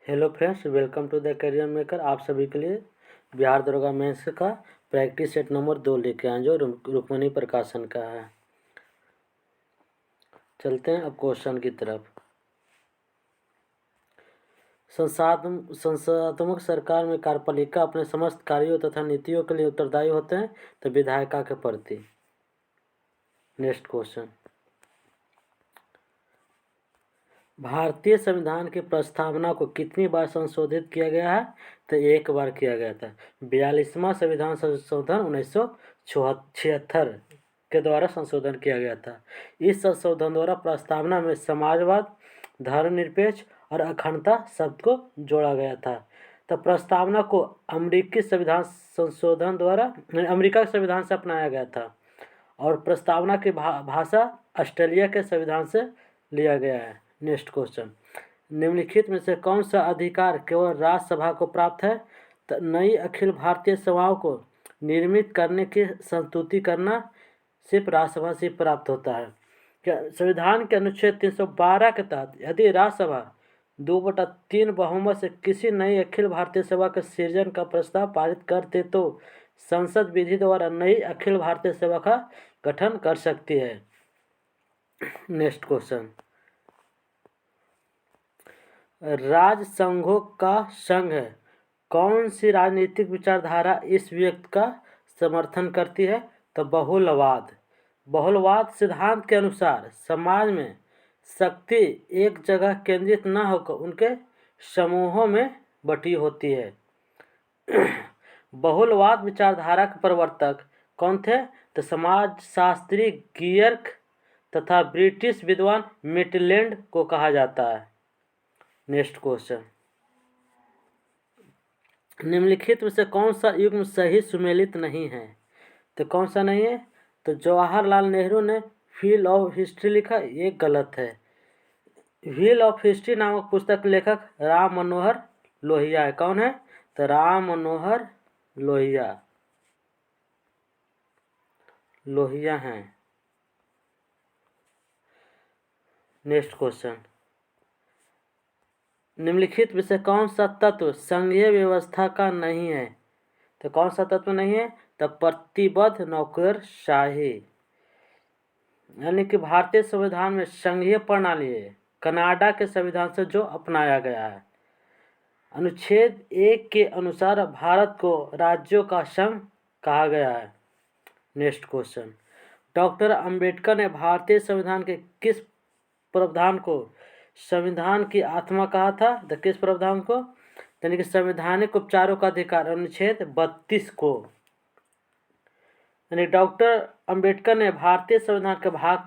Hello friends, welcome to the career maker. आप सभी के लिए बिहार दरोगा मेंस का प्रैक्टिस सेट नंबर 2 लेके आए जो रुक्मणी प्रकाशन का है। चलते हैं अब क्वेश्चन की तरफ। संस्थात्मक सरकार में कार्यपालिका अपने समस्त कार्यों तथा नीतियों के लिए उत्तरदायी होते हैं तो विधायिका के प्रति। नेक्स्ट क्वेश्चन, भारतीय संविधान की प्रस्तावना को कितनी बार संशोधित किया गया है तो एक बार किया गया था। 42वां संविधान संशोधन 1976 के द्वारा संशोधन किया गया था। इस संशोधन द्वारा प्रस्तावना में समाजवाद, धर्मनिरपेक्ष और अखंडता शब्द को जोड़ा गया था। तो प्रस्तावना को अमेरिकी संविधान संशोधन द्वारा अमेरिका के संविधान से अपनाया गया था और प्रस्तावना की भाषा ऑस्ट्रेलिया के संविधान से लिया गया है। नेक्स्ट क्वेश्चन, निम्नलिखित में से कौन सा अधिकार केवल राज्यसभा को प्राप्त है तो नई अखिल भारतीय सभाओं को निर्मित करने की संस्तुति करना सिर्फ राज्यसभा से प्राप्त होता है। क्या संविधान के अनुच्छेद 312 के तहत यदि राज्यसभा 2/3 बहुमत से किसी नई अखिल भारतीय सभा के सृजन का प्रस्ताव पारित करते तो संसद विधि द्वारा नई अखिल भारतीय सभा का गठन कर सकती है। नेक्स्ट क्वेश्चन, राज्य संघों का संघ है। कौन सी राजनीतिक विचारधारा इस व्यक्त का समर्थन करती है तो बहुलवाद। बहुलवाद सिद्धांत के अनुसार समाज में शक्ति एक जगह केंद्रित न होकर उनके समूहों में बटी होती है। बहुलवाद विचारधारा के प्रवर्तक कौन थे तो समाजशास्त्री गियर्क तथा ब्रिटिश विद्वान मिटलैंड को कहा जाता है। नेक्स्ट क्वेश्चन, निम्नलिखित में से कौन सा युग्म सही सुमेलित नहीं है तो कौन सा नहीं है तो जवाहरलाल नेहरू ने व्हील ऑफ हिस्ट्री लिखा, ये गलत है। व्हील ऑफ हिस्ट्री नामक पुस्तक लेखक राम मनोहर लोहिया है। कौन है तो राम मनोहर लोहिया हैं। नेक्स्ट क्वेश्चन, निम्नलिखित में से कौन सा तत्व संघीय व्यवस्था का नहीं है तो कौन सा तत्व नहीं है तो प्रतिबद्ध नौकरशाही। यानी कि भारतीय संविधान में संघीय प्रणाली है, कनाडा के संविधान से जो अपनाया गया है। अनुच्छेद 1 के अनुसार भारत को राज्यों का संघ कहा गया है। नेक्स्ट क्वेश्चन, डॉक्टर अंबेडकर ने भारतीय संविधान के किस प्रावधान को संविधान की आत्मा कहा था तो किस प्रावधान को यानी कि संवैधानिक उपचारों का अधिकार अनुच्छेद 32 को। यानी डॉक्टर अंबेडकर ने भारतीय संविधान के भाग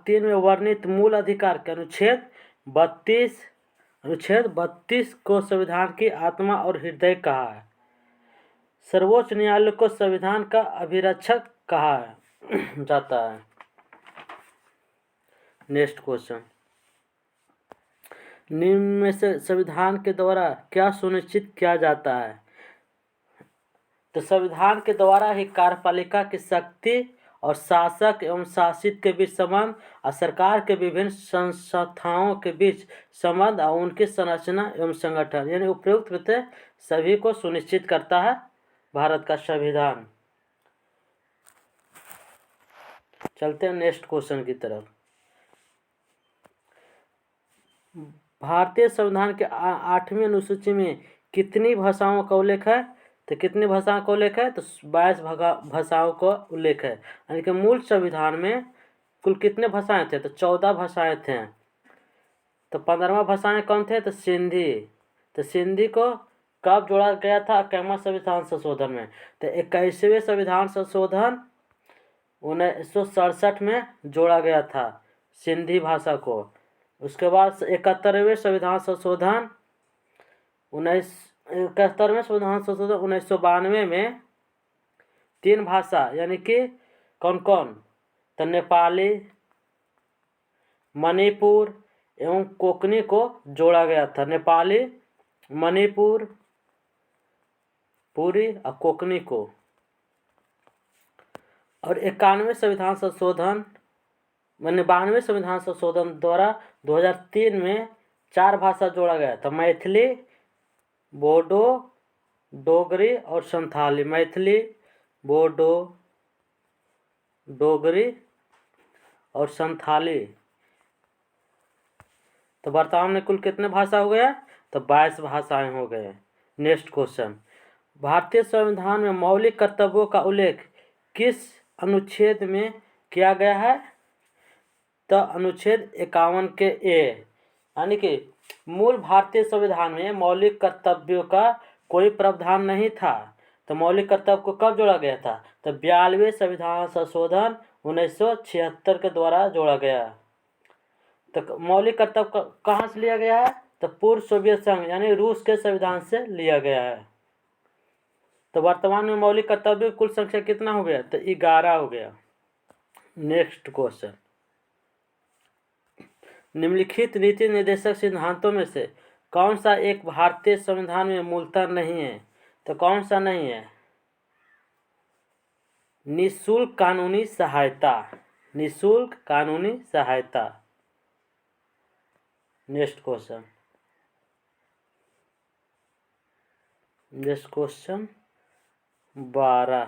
3 में वर्णित मूल अधिकार के अनुच्छेद 32 को संविधान की आत्मा और हृदय कहा है। सर्वोच्च न्यायालय को संविधान का अभिरक्षक कहा जाता है। नेक्स्ट क्वेश्चन, निम्न में से संविधान के द्वारा क्या सुनिश्चित किया जाता है तो संविधान के द्वारा ही कार्यपालिका की शक्ति और शासक एवं शासित के बीच संबंध और सरकार के विभिन्न संस्थाओं के बीच संबंध और उनकी संरचना एवं संगठन यानी उपयुक्त रीते सभी को सुनिश्चित करता है भारत का संविधान। चलते हैं नेक्स्ट क्वेश्चन की तरफ। भारतीय संविधान के 8वीं अनुसूची में कितनी भाषाओं का उल्लेख है तो कितनी भाषाओं का उल्लेख है तो 22 भाषाओं का उल्लेख है। यानी कि मूल संविधान में कुल कितने भाषाएं थे तो 14 भाषाएं थे। तो 15वां भाषाएं कौन थे तो सिंधी। तो सिंधी को कब जोड़ा गया था 21वां संविधान संशोधन में तो 21वें संविधान संशोधन 1967 में जोड़ा गया था सिंधी भाषा को। उसके बाद 71वें संविधान संशोधन 1992 में 3 भाषा यानी कि कौन कौन तो नेपाली, मणिपुर एवं कोंकणी को जोड़ा गया था। नेपाली, मणिपुर पुरी और कोंकणी को। और 91वें संविधान संशोधन 92वें संविधान संशोधन द्वारा 2003 में 4 भाषा जोड़ा गया था, मैथिली, बोडो, डोगरी और संथाली। मैथिली, बोडो, डोगरी और संथाली। तो वर्तमान में कुल कितने भाषा हो गया? तो 22 भाषाएं हो गए। नेक्स्ट क्वेश्चन, भारतीय संविधान में मौलिक कर्तव्यों का उल्लेख किस अनुच्छेद में किया गया है? तो अनुच्छेद 51 के ए, यानी कि मूल भारतीय संविधान में मौलिक कर्तव्यों का कोई प्रावधान नहीं था। तो मौलिक कर्तव्य को कब जोड़ा गया था? तो 42वें संविधान संशोधन 1976 के द्वारा जोड़ा गया। तो मौलिक कर्तव्य कहाँ से लिया गया है? तो पूर्व सोवियत संघ यानी रूस के संविधान से लिया गया है। तो वर्तमान में मौलिक कर्तव्य कुल संख्या कितना हो गया? तो 11 हो गया। नेक्स्ट क्वेश्चन, निम्नलिखित नीति निर्देशक सिद्धांतों में से कौन सा एक भारतीय संविधान में मूलतः नहीं है? तो कौन सा नहीं है? निःशुल्क कानूनी सहायता। निःशुल्क कानूनी सहायता। नेक्स्ट क्वेश्चन, 12,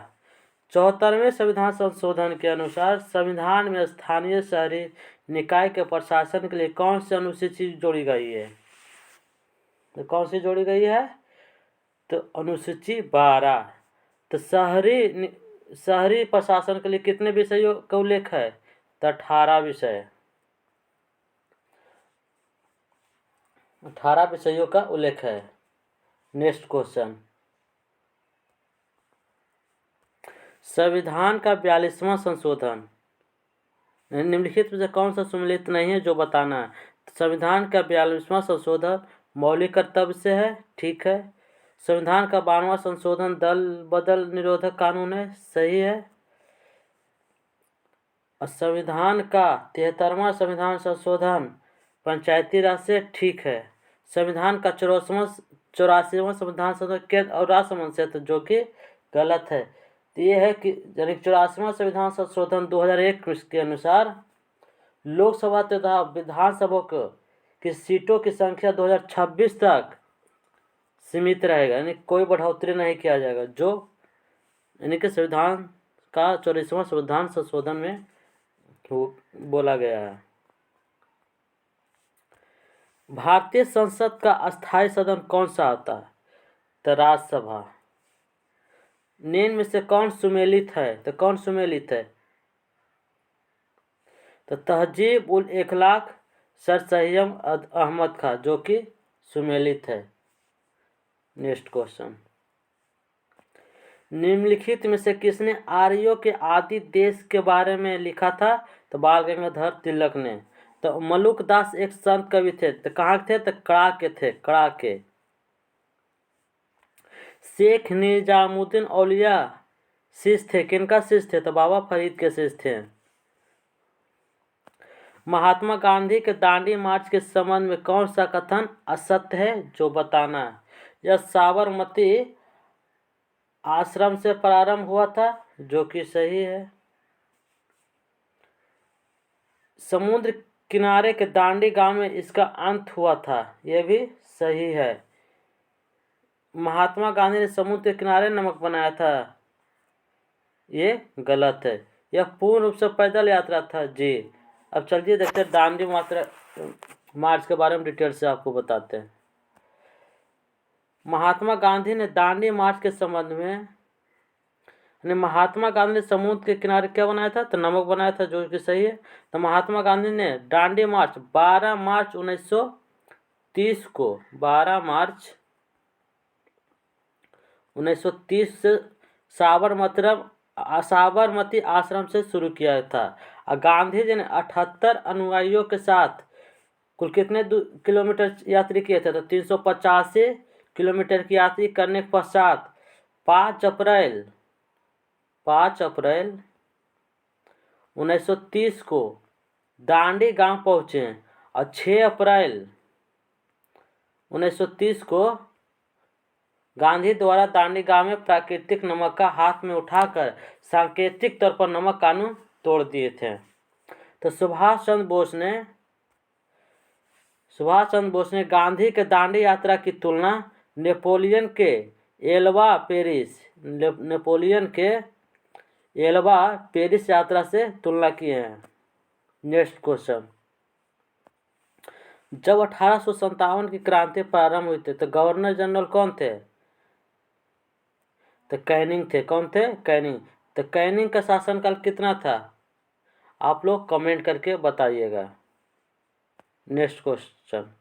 74वें संविधान संशोधन के अनुसार संविधान में स्थानीय शहरी निकाय के प्रशासन के लिए कौन सी अनुसूची जोड़ी गई है? तो कौन सी जोड़ी गई है? तो अनुसूची 12। तो शहरी प्रशासन के लिए कितने विषयों का उल्लेख है? तो 18 विषय, 18 विषयों का उल्लेख है। नेक्स्ट क्वेश्चन, संविधान का 42वां संशोधन निम्नलिखित में से कौन सा सम्मिलित नहीं है जो बताना है? संविधान का 42वां संशोधन मौलिक कर्तव्य से है, ठीक है। संविधान का 52वां संशोधन दल बदल निरोधक कानून है, सही है। और संविधान का 73वां संविधान संशोधन पंचायती राज से, ठीक है। संविधान का 84वां संविधान संशोधन केंद्र और राज्य संबंध से, जो कि गलत है। तो ये है कि यानी 84वां संविधान संशोधन 2001 के अनुसार लोकसभा तथा विधानसभा की सीटों की संख्या 2026 तक सीमित रहेगा, यानी कोई बढ़ोतरी नहीं किया जाएगा, जो यानी कि संविधान का 84वां संविधान संशोधन में बोला गया है। भारतीय संसद का अस्थायी सदन कौन सा होता है? तो राज्यसभा। निम्न में से कौन सुमेलित है? तो कौन सुमेलित है? तो तहजीब उल इखलाक सर सैयद अहमद खां, जो कि सुमेलित है। नेक्स्ट क्वेश्चन, निम्नलिखित में से किसने आर्यों के आदि देश के बारे में लिखा था? तो बाल गंगाधर तिलक ने। तो मलुक दास एक संत कवि थे, तो कहाँ थे? तो कड़ा के थे, कड़ा के। शेख निजामुद्दीन औलिया शिष्य थे, किनका शिष्य थे? तो बाबा फरीद के शिष्य थे। महात्मा गांधी के दांडी मार्च के संबंध में कौन सा कथन असत्य है जो बताना है? यह साबरमती आश्रम से प्रारंभ हुआ था, जो कि सही है। समुद्र किनारे के दांडी गांव में इसका अंत हुआ था, यह भी सही है। महात्मा गांधी ने समुद्र के किनारे नमक बनाया था, ये गलत है। यह पूर्ण रूप से पैदल यात्रा था जी। अब चलिए देखते हैं दांडी मार्च के बारे में डिटेल से आपको बताते हैं। महात्मा गांधी ने दांडी मार्च के संबंध में महात्मा गांधी ने समुद्र के किनारे क्या बनाया था? तो नमक बनाया था, जो कि सही है। तो महात्मा गांधी ने दांडी मार्च 12 मार्च 1930 को 12 मार्च 1930 से साबरमती आश्रम से शुरू किया था। और गांधी जी ने 78 अनुयायियों के साथ कुल कितने किलोमीटर यात्री किए थे? तो 385 किलोमीटर की यात्रा करने के पश्चात 5 अप्रैल 1930 को दांडी गांव पहुंचे और 6 अप्रैल 1930 को गांधी द्वारा दांडी गांव में प्राकृतिक नमक का हाथ में उठाकर सांकेतिक तौर पर नमक कानून तोड़ दिए थे। तो सुभाष चंद्र बोस ने सुभाष चंद्र बोस ने गांधी के दांडी यात्रा की तुलना नेपोलियन के एल्वा पेरिस यात्रा से तुलना किए हैं। नेक्स्ट क्वेश्चन, जब 1857 की क्रांति प्रारंभ हुई थी तो गवर्नर जनरल कौन थे? तो कैनिंग थे। कौन थे? कैनिंग। तो कैनिंग का शासनकाल कितना था? आप लोग कमेंट करके बताइएगा। नेक्स्ट क्वेश्चन,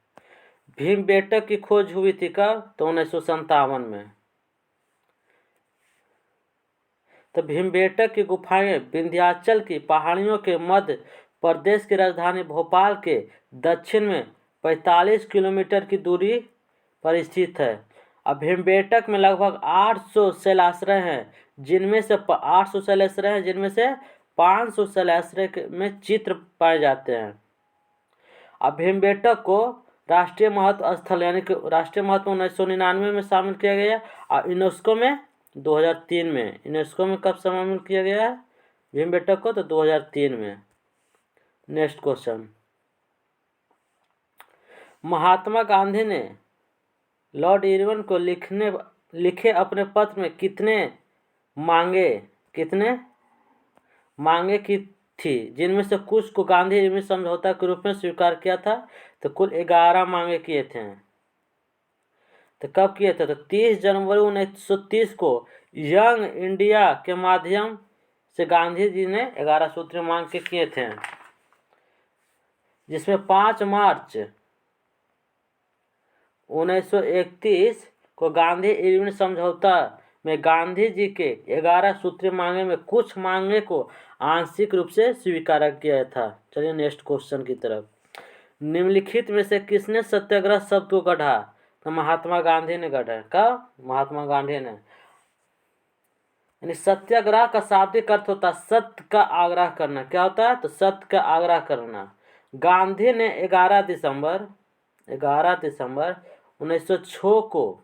भीमबेटका की खोज हुई थी कब? तो 1957 में। तो भीमबेटका की गुफाएं विंध्याचल की पहाड़ियों के मध्य प्रदेश की राजधानी भोपाल के दक्षिण में 45 किलोमीटर की दूरी पर स्थित है। अब भीमबेटका में लगभग 800 शैलाश्रय हैं, जिनमें से 500 शैलाश्रय में चित्र पाए जाते हैं। अब भीमबेटका को राष्ट्रीय महत्व स्थल यानी कि राष्ट्रीय महत्व 1999 में शामिल किया गया और यूनेस्को में 2003 में। यूनेस्को में कब शामिल किया गया है भीमबेटका को? तो 2003 में। नेक्स्ट क्वेश्चन, महात्मा गांधी ने लॉर्ड इरविन को लिखे अपने पत्र में कितने मांगे की थी, जिनमें से कुछ को गांधी इरविन समझौता के रूप में स्वीकार किया था? तो कुल 11 मांगे किए थे। तो कब किए थे? तो 30 जनवरी 1930 को यंग इंडिया के माध्यम से गांधी जी ने 11 सूत्री मांग के किए थे, जिसमें 5 मार्च 1931 को गांधी इरविन समझौता में गांधी जी के 11 सूत्री मांगे में कुछ मांगे को आंशिक रूप से स्वीकार किया था। चलिए नेक्स्ट क्वेश्चन की तरफ। निम्नलिखित में से किसने सत्याग्रह शब्द को गढ़ा? तो महात्मा गांधी ने गढ़ा। कब? महात्मा गांधी ने। यानी सत्याग्रह का शाब्दिक अर्थ होता है सत्य का आग्रह करना। क्या होता है? तो सत्य का आग्रह करना। गांधी ने 11 दिसंबर 1906 को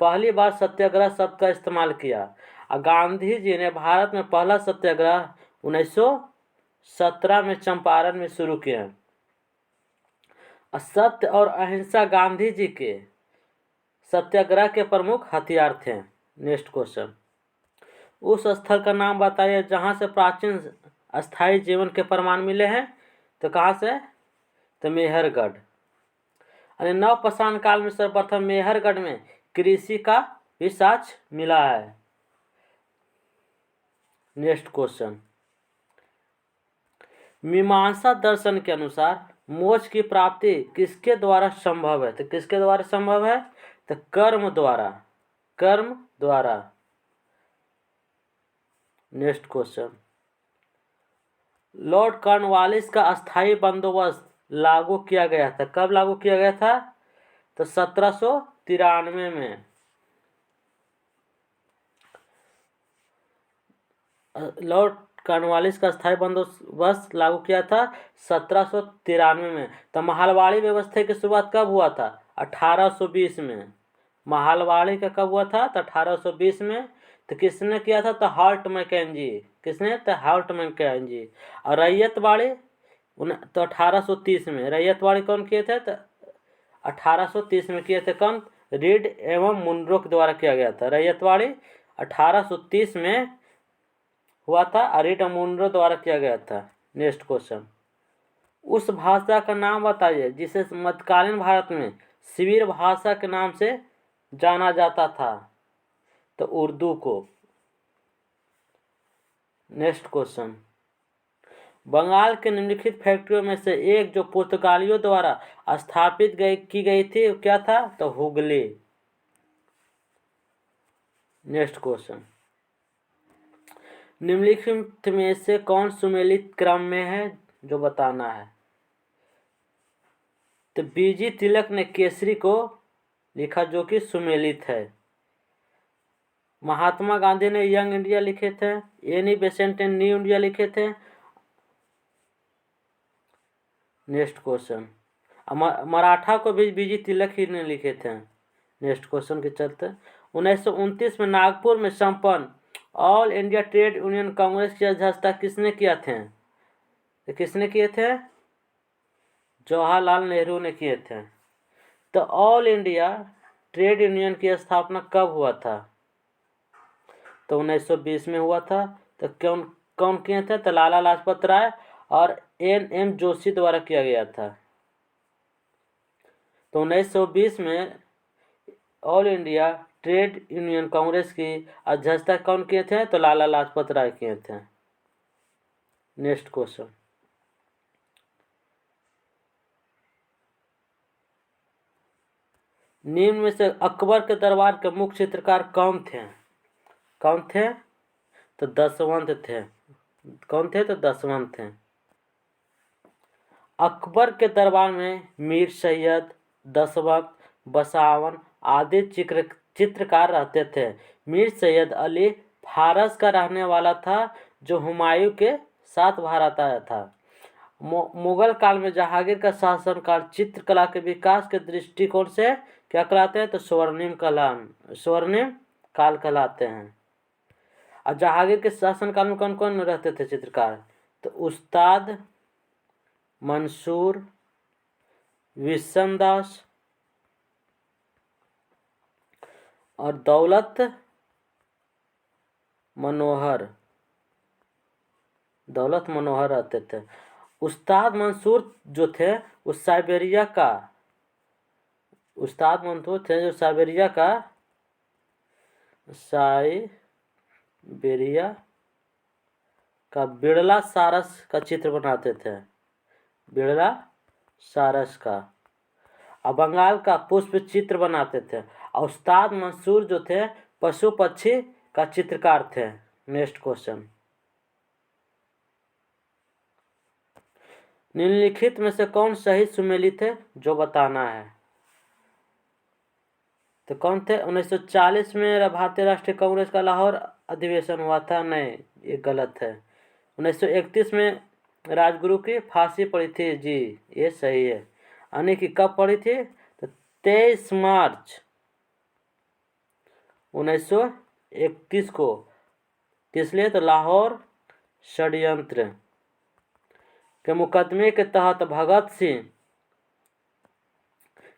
पहली बार सत्याग्रह शब्द का इस्तेमाल किया और गांधी जी ने भारत में पहला सत्याग्रह 1917 में चंपारण में शुरू किया। सत्य और अहिंसा गांधी जी के सत्याग्रह के प्रमुख हथियार थे। नेक्स्ट क्वेश्चन, उस स्थल का नाम बताइए जहां से प्राचीन अस्थायी जीवन के प्रमाण मिले हैं। तो कहाँ से? तो मेहरगढ़। अरे नवपाषाण काल में सर्वप्रथम मेहरगढ़ में कृषि का भी साक्ष्य मिला है। नेक्स्ट क्वेश्चन, मीमांसा दर्शन के अनुसार मोक्ष की प्राप्ति किसके द्वारा संभव है? तो किसके द्वारा संभव है? तो कर्म द्वारा। नेक्स्ट क्वेश्चन, लॉर्ड कॉर्नवालिस का अस्थायी बंदोबस्त लागू किया गया था। कब लागू किया गया था? तो 1793 में। लॉर्ड कॉर्नवालिस का स्थायी बंदोबस्त लागू किया था 1793 में। तो महलवाड़ी व्यवस्था की शुरुआत कब हुआ था? 1820 में। महलवाड़ी का कब हुआ था? तो 1820 में। तो किसने किया था? तो हाल्ट मैकेंजी। किसने? तो हाल्ट मैकेंजी। और रैयतवाड़ी तो 1830 में। रैयतवाड़ी कौन किए थे? तो 1830 में किए थे। कौन? रीड एवं मुनरो के द्वारा किया गया था। रैयतवाड़ी 1830 में हुआ था और रीड एवं मुनरो द्वारा किया गया था। नेक्स्ट क्वेश्चन, उस भाषा का नाम बताइए जिसे मध्यकालीन भारत में शिविर भाषा के नाम से जाना जाता था। तो उर्दू को। नेक्स्ट क्वेश्चन, बंगाल के निम्नलिखित फैक्ट्रियों में से एक जो पुर्तगालियों द्वारा स्थापित की गई थी क्या था? तो हुगली। नेक्स्ट क्वेश्चन, निम्नलिखित में से कौन सुमेलित क्रम में है? जो बताना है। तो बीजी तिलक ने केसरी को लिखा जो कि सुमेलित है। महात्मा गांधी ने यंग इंडिया लिखे थे। एनी बेसेंट ने न्यू इंडिया लिखे थे। नेक्स्ट क्वेश्चन, मराठा को भी बीजी तिलक ही ने लिखे थे। नेक्स्ट क्वेश्चन के चलते 1929 में नागपुर में संपन्न all India trade union Congress की अध्यक्षता किसने किया थे? तो किसने किए थे? जवाहरलाल नेहरू ने किए थे। तो ऑल इंडिया ट्रेड यूनियन की स्थापना कब हुआ था? तो 1920 में हुआ था। तो कौन कौन किए थे? तो लाला लाजपत राय और एन.एम. जोशी द्वारा किया गया था। तो 1920 में all India trade union Congress की अध्यक्षता कौन किए थे? तो लाला लाजपत राय किए थे। नेक्स्ट क्वेश्चन, निम्न में से अकबर के दरबार के मुख्य चित्रकार कौन थे? कौन थे? तो दसवंत थे। कौन थे? तो दसवंत थे। अकबर के दरबार में मीर सैयद, दसवंत, बसावन आदि चित्रकार रहते थे। मीर सैयद अली फारस का रहने वाला था जो हुमायूं के साथ भारत आया था। मुगल काल में जहांगीर का शासनकाल चित्रकला के विकास के दृष्टिकोण से क्या कहलाते हैं? तो स्वर्णिम काल कहलाते हैं। और जहांगीर के शासनकाल में कौन कौन रहते थे चित्रकार? तो उस्ताद मंसूर, विशनदास और दौलत मनोहर रहते थे। उस्ताद मंसूर जो थे वो साइबेरिया का बिड़ला सारस का चित्र बनाते थे। बिड़ला सारस का। और बंगाल का पुष्प चित्र बनाते थे। और उस्ताद मंसूर जो थे पशु पक्षी का चित्रकार थे। नेक्स्ट क्वेश्चन, निम्नलिखित में से कौन सही सुमेलित है जो बताना है? तो कौन थे? 1940 में भारतीय राष्ट्रीय कांग्रेस का लाहौर अधिवेशन हुआ था। नहीं, ये गलत है। 1931 में राजगुरु की फांसी पड़ी थी। जी, ये सही है। यानी कि कब पड़ी थी? तो 23 मार्च 1931 को। किस लिए? तो लाहौर षड्यंत्र के मुकदमे के तहत भगत सिंह,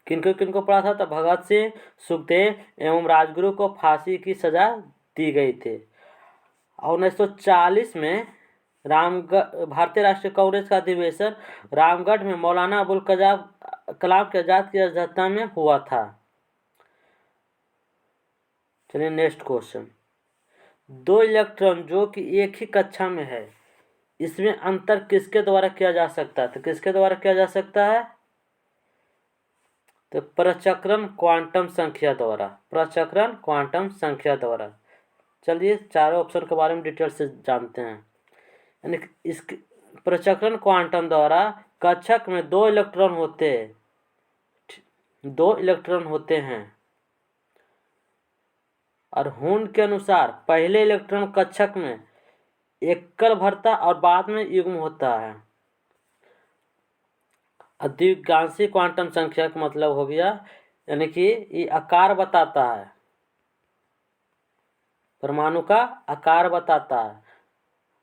किनको पड़ा था? तो भगत सिंह, सुखदेव एवं राजगुरु को फांसी की सजा दी गई थी। और 1940 में भारतीय राष्ट्रीय कांग्रेस का अधिवेशन रामगढ़ में मौलाना अबुल कलाम के आजाद की अध्यक्षता में हुआ था। चलिए नेक्स्ट क्वेश्चन, दो इलेक्ट्रॉन जो कि एक ही कक्षा में है, इसमें अंतर किसके द्वारा किया जा सकता है? तो किसके द्वारा किया जा सकता है? तो प्रचक्रण क्वांटम संख्या द्वारा। चलिए चारों ऑप्शन के बारे में डिटेल से जानते हैं। यानी इस प्रचक्रण क्वांटम द्वारा कक्षक में दो इलेक्ट्रॉन होते हैं और हुन के अनुसार पहले इलेक्ट्रॉन कक्षक में एकल भरता और बाद में युग्म होता है। द्विगांशी क्वांटम संख्या का मतलब हो गया, यानी कि ये आकार बताता है, परमाणु का आकार बताता है।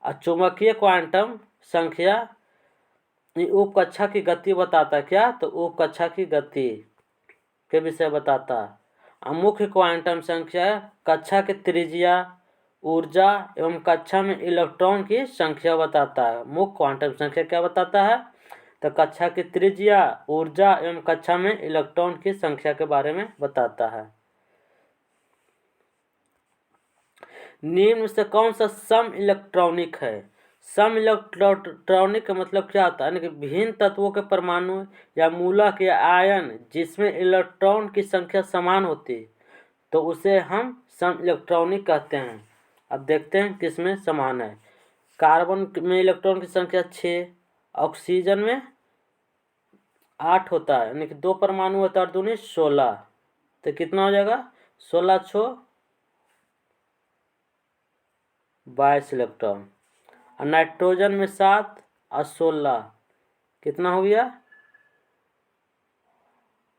और चुंबकीय क्वांटम संख्या उपकक्षा की गति बताता है। क्या? तो उपकक्षा की गति के विषय बताता है। मुख्य क्वांटम संख्या कक्षा की त्रिज्या, ऊर्जा एवं कक्षा में इलेक्ट्रॉन की संख्या बताता है। मुख्य क्वांटम संख्या क्या बताता है? तो कक्षा की त्रिज्या, ऊर्जा एवं कक्षा में इलेक्ट्रॉन की संख्या के बारे में बताता है। निम्न से कौन सा सम इलेक्ट्रॉनिक है? सम इलेक्ट्रॉनिक का मतलब क्या होता है? यानी कि भिन्न तत्वों के परमाणु या मूलक या आयन जिसमें इलेक्ट्रॉन की संख्या समान होती है, तो उसे हम सम इलेक्ट्रॉनिक कहते हैं। अब देखते हैं किसमें समान है। कार्बन में इलेक्ट्रॉन की संख्या 6, ऑक्सीजन में 8 होता है, यानी कि 2 परमाणु होता है और 2 16। तो कितना हो जाएगा? 16 6 22 इलेक्ट्रॉन। और नाइट्रोजन में 7 और 16 कितना हो गया?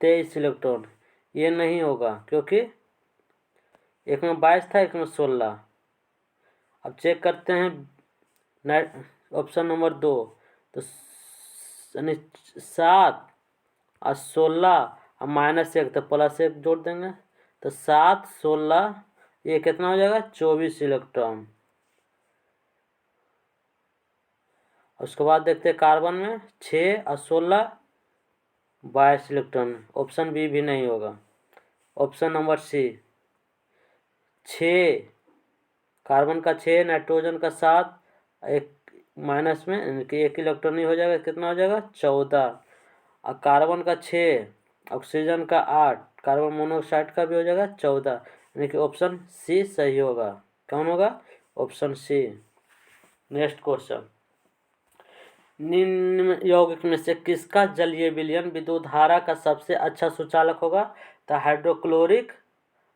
23 इलेक्ट्रॉन। ये नहीं होगा क्योंकि एक में 22 था, एक में 16। अब चेक करते हैं ऑप्शन नंबर 2। तो यानी 7 और 16 और -1 तो +1 जोड़ देंगे तो 7 16 ये कितना हो जाएगा 24 इलेक्ट्रॉन। उसके बाद देखते हैं कार्बन में 6 और 16 22 इलेक्ट्रॉन। ऑप्शन बी भी नहीं होगा। ऑप्शन नंबर सी 6 कार्बन का 6 नाइट्रोजन का 7 एक माइनस में यानी कि 1 इलेक्ट्रॉन ही हो जाएगा। कितना हो जाएगा 14 और कार्बन का 6 ऑक्सीजन का 8 कार्बन मोनोऑक्साइड का भी हो जाएगा 14 यानी कि ऑप्शन सी सही होगा। कौन होगा ऑप्शन सी। नेक्स्ट क्वेश्चन निम्न यौगिक में से किसका जलीय विलयन विद्युत धारा का सबसे अच्छा सुचालक होगा। तो हाइड्रोक्लोरिक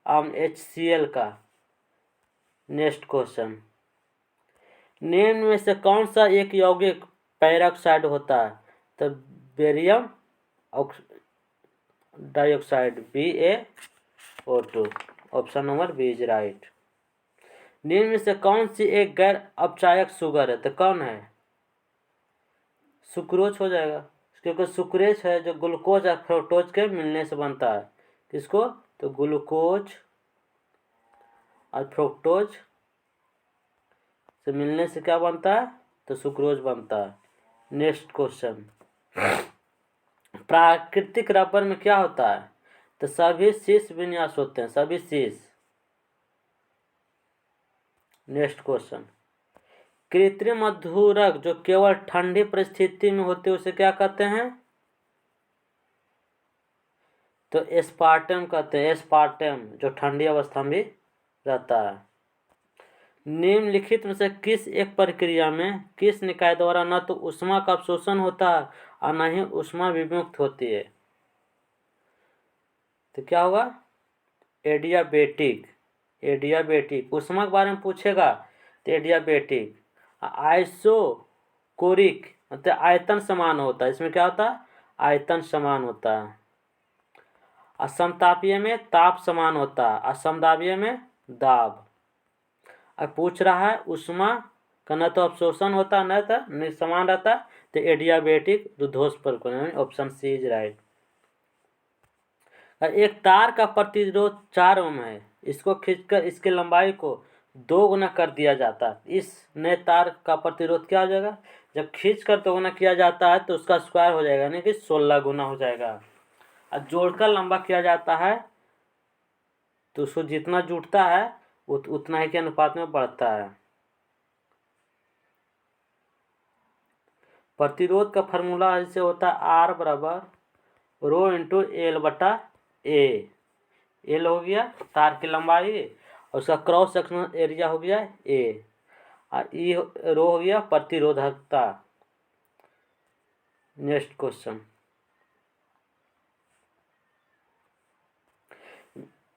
अम्ल HCl का। नेक्स्ट क्वेश्चन निम्न में से कौन सा एक यौगिक पेरोक्साइड होता है। तो barium dioxide BaO2। Option number B is right. निम्न में से कौन सी एक गैर अपचायक शुगर है। तो कौन है सुक्रोज हो जाएगा क्योंकि सुक्रेज है जो ग्लूकोज और फ्रुक्टोज के मिलने से बनता है। किसको तो ग्लूकोज और फ्रुक्टोज से मिलने से क्या बनता है तो सुक्रोज बनता है। नेक्स्ट क्वेश्चन प्राकृतिक रबर में क्या होता है। तो सभी शीर्ष विन्यास होते हैं सभी शीर्ष। नेक्स्ट क्वेश्चन कृत्रिम मधुरक जो केवल ठंडी परिस्थिति में होते हैं उसे क्या कहते हैं। तो एस्पार्टम कहते हैं। एस्पार्टम जो ठंडी अवस्था में रहता है। निम्नलिखित में से किस एक प्रक्रिया में किस निकाय द्वारा न तो ऊष्मा का अवशोषण होता है और न ही ऊष्मा विमुक्त होती है। तो क्या होगा एडियाबेटिक। एडियाबेटिक ऊष्मा के बारे में पूछेगा तो एडियाबेटिक। आइसोकोरिक मतलब आयतन समान होता है। इसमें क्या होता है आयतन समान होता है। असमतापीय में ताप समान होता है। असमदाबीय में दाब। अब पूछ रहा है ऊष्मा का न तो अवशोषण होता न तो समान रहता तो एडियाबेटिक रुद्धोष पर। Option C is right. एक तार का प्रतिरोध 4 ओम है। इसको खींचकर इसकी लंबाई को 2 गुना कर दिया जाता है। इस नए तार का प्रतिरोध क्या हो जाएगा जब खींचकर 2 गुना किया जाता है तो उसका स्क्वायर हो जाएगा यानी कि 16 गुना हो जाएगा। और जोड़कर लंबा किया जाता है तो उसको जितना जुटता है उतना ही के अनुपात में बढ़ता है। प्रतिरोध का फॉर्मूला ऐसे होता है R बराबर रो इंटू L बटा A। L हो गया तार की लंबाई और उसका क्रॉस सेक्शनल एरिया हो गया A और E रो हो गया प्रतिरोधकता। नेक्स्ट क्वेश्चन